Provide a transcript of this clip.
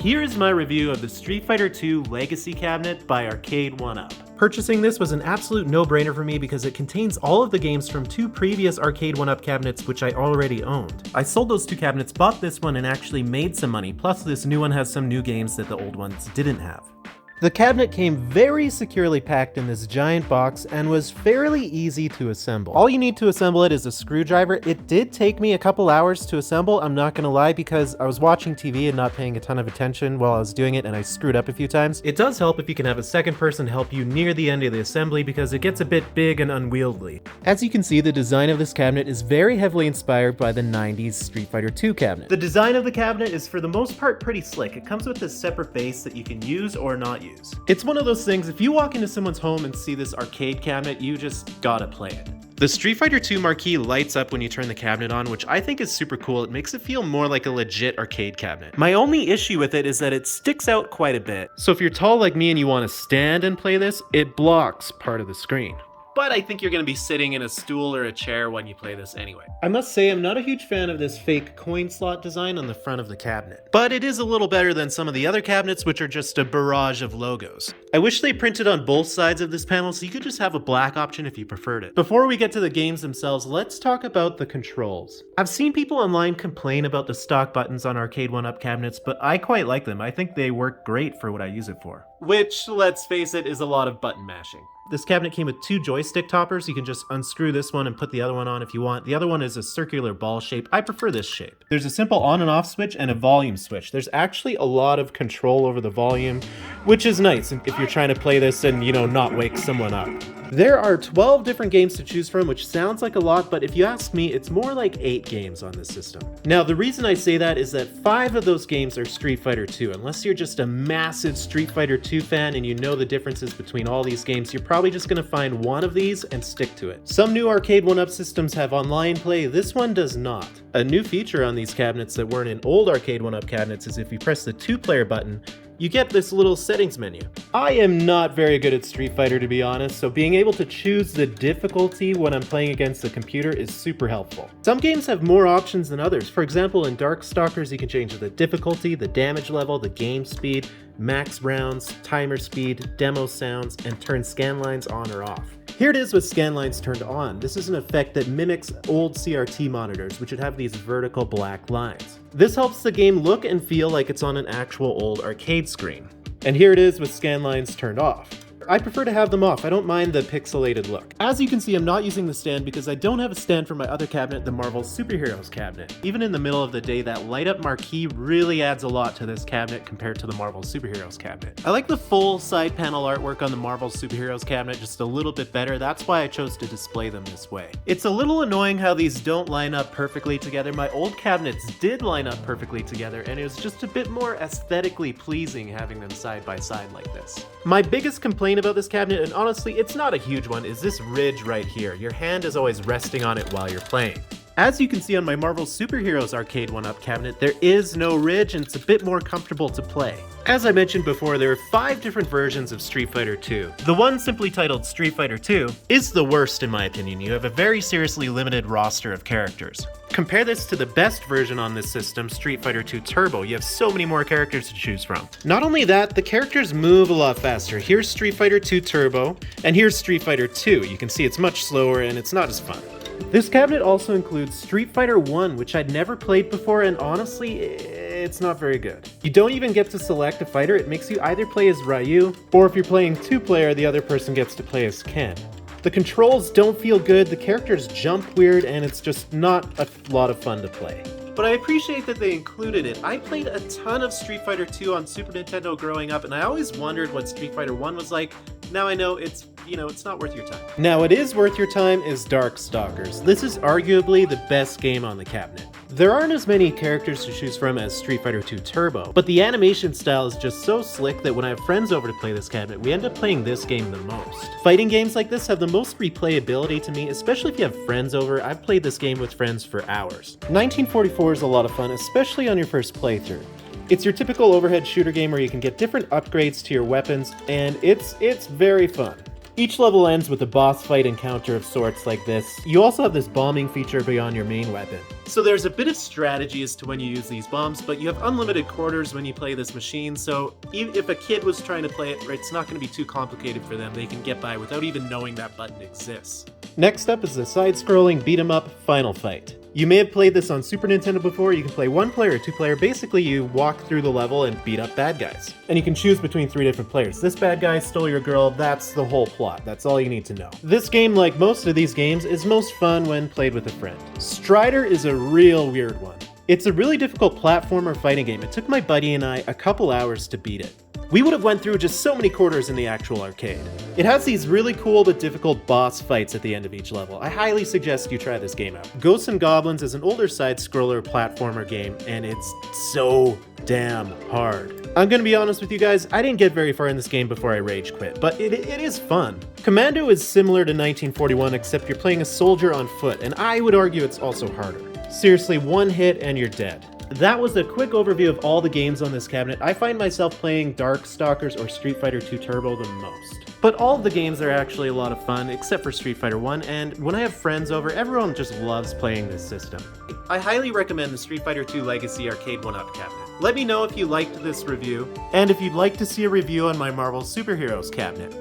Here is my review of the Street Fighter II Legacy cabinet by Arcade1Up. Purchasing this was an absolute no-brainer for me because it contains all of the games from two previous Arcade1Up cabinets which I already owned. I sold those two cabinets, bought this one, and actually made some money, plus this new one has some new games that the old ones didn't have. The cabinet came very securely packed in this giant box and was fairly easy to assemble. All you need to assemble it is a screwdriver. It did take me a couple hours to assemble, I'm not gonna lie, because I was watching TV and not paying a ton of attention while I was doing it and I screwed up a few times. It does help if you can have a second person help you near the end of the assembly because it gets a bit big and unwieldy. As you can see, the design of this cabinet is very heavily inspired by the 90s Street Fighter II cabinet. The design of the cabinet is for the most part pretty slick. It comes with this separate base that you can use or not use. It's one of those things, if you walk into someone's home and see this arcade cabinet, you just gotta play it. The Street Fighter II marquee lights up when you turn the cabinet on, which I think is super cool. It makes it feel more like a legit arcade cabinet. My only issue with it is that it sticks out quite a bit. So if you're tall like me and you want to stand and play this, it blocks part of the screen. But I think you're going to be sitting in a stool or a chair when you play this anyway. I must say I'm not a huge fan of this fake coin slot design on the front of the cabinet, but it is a little better than some of the other cabinets which are just a barrage of logos. I wish they printed on both sides of this panel so you could just have a black option if you preferred it. Before we get to the games themselves, let's talk about the controls. I've seen people online complain about the stock buttons on Arcade1Up cabinets, but I quite like them. I think they work great for what I use it for. Which, let's face it, is a lot of button mashing. This cabinet came with two joystick toppers. You can just unscrew this one and put the other one on if you want. The other one is a circular ball shape. I prefer this shape. There's a simple on and off switch and a volume switch. There's actually a lot of control over the volume, which is nice if you're trying to play this and, not wake someone up. There are 12 different games to choose from, which sounds like a lot, but if you ask me, it's more like 8 games on this system. Now, the reason I say that is that 5 of those games are Street Fighter II. Unless you're just a massive Street Fighter II fan and you know the differences between all these games, you're probably just going to find one of these and stick to it. Some new Arcade1Up systems have online play, this one does not. A new feature on these cabinets that weren't in old Arcade1Up cabinets is if you press the 2-player button, you get this little settings menu. I am not very good at Street Fighter, to be honest, so being able to choose the difficulty when I'm playing against the computer is super helpful. Some games have more options than others. For example, in Stalkers, you can change the difficulty, the damage level, the game speed, max rounds, timer speed, demo sounds, and turn scan lines on or off. Here it is with scan lines turned on. This is an effect that mimics old CRT monitors, which would have these vertical black lines. This helps the game look and feel like it's on an actual old arcade screen. And here it is with scan lines turned off. I prefer to have them off. I don't mind the pixelated look. As you can see, I'm not using the stand because I don't have a stand for my other cabinet, the Marvel Superheroes cabinet. Even in the middle of the day, that light up marquee really adds a lot to this cabinet compared to the Marvel Superheroes cabinet. I like the full side panel artwork on the Marvel Superheroes cabinet just a little bit better. That's why I chose to display them this way. It's a little annoying how these don't line up perfectly together. My old cabinets did line up perfectly together, and it was just a bit more aesthetically pleasing having them side by side like this. My biggest complaint about this cabinet, and honestly it's not a huge one, is this ridge right here. Your hand is always resting on it while you're playing. As you can see on my Marvel Superheroes Arcade1Up cabinet, there is no ridge and it's a bit more comfortable to play. As I mentioned before, there are 5 different versions of Street Fighter II. The one simply titled Street Fighter II is the worst in my opinion. You have a very seriously limited roster of characters. Compare this to the best version on this system, Street Fighter II Turbo. You have so many more characters to choose from. Not only that, the characters move a lot faster. Here's Street Fighter II Turbo, and here's Street Fighter II. You can see it's much slower and it's not as fun. This cabinet also includes Street Fighter 1, which I'd never played before, and honestly, it's not very good. You don't even get to select a fighter. It makes you either play as Ryu, or if you're playing 2-player, the other person gets to play as Ken. The controls don't feel good, the characters jump weird, and it's just not a lot of fun to play. But I appreciate that they included it. I played a ton of Street Fighter 2 on Super Nintendo growing up, and I always wondered what Street Fighter 1 was like. Now I know it's not worth your time. Now it is worth your time is Stalkers. This is arguably the best game on the cabinet. There aren't as many characters to choose from as Street Fighter II Turbo, but the animation style is just so slick that when I have friends over to play this cabinet, we end up playing this game the most. Fighting games like this have the most replayability to me, especially if you have friends over. I've played this game with friends for hours. 1944 is a lot of fun, especially on your first playthrough. It's your typical overhead shooter game where you can get different upgrades to your weapons, and it's very fun. Each level ends with a boss fight encounter of sorts like this. You also have this bombing feature beyond your main weapon. So there's a bit of strategy as to when you use these bombs, but you have unlimited quarters when you play this machine, so even if a kid was trying to play it, it's not going to be too complicated for them. They can get by without even knowing that button exists. Next up is the side-scrolling beat-em-up Final Fight. You may have played this on Super Nintendo before. You can play 1-player or 2-player. Basically, you walk through the level and beat up bad guys. And you can choose between 3 different players. This bad guy stole your girl, that's the whole plot. That's all you need to know. This game, like most of these games, is most fun when played with a friend. Strider is a real weird one. It's a really difficult platformer fighting game. It took my buddy and I a couple hours to beat it. We would have went through just so many quarters in the actual arcade. It has these really cool but difficult boss fights at the end of each level. I highly suggest you try this game out. Ghosts and Goblins is an older side-scroller platformer game, and it's so damn hard. I'm gonna be honest with you guys, I didn't get very far in this game before I rage quit, but it is fun. Commando is similar to 1941, except you're playing a soldier on foot, and I would argue it's also harder. Seriously, one hit and you're dead. That was a quick overview of all the games on this cabinet. I find myself playing Dark Stalkers or Street Fighter 2 Turbo the most. But all of the games are actually a lot of fun, except for Street Fighter 1, and when I have friends over, everyone just loves playing this system. I highly recommend the Street Fighter 2 Legacy Arcade 1-Up cabinet. Let me know if you liked this review, and if you'd like to see a review on my Marvel Superheroes cabinet.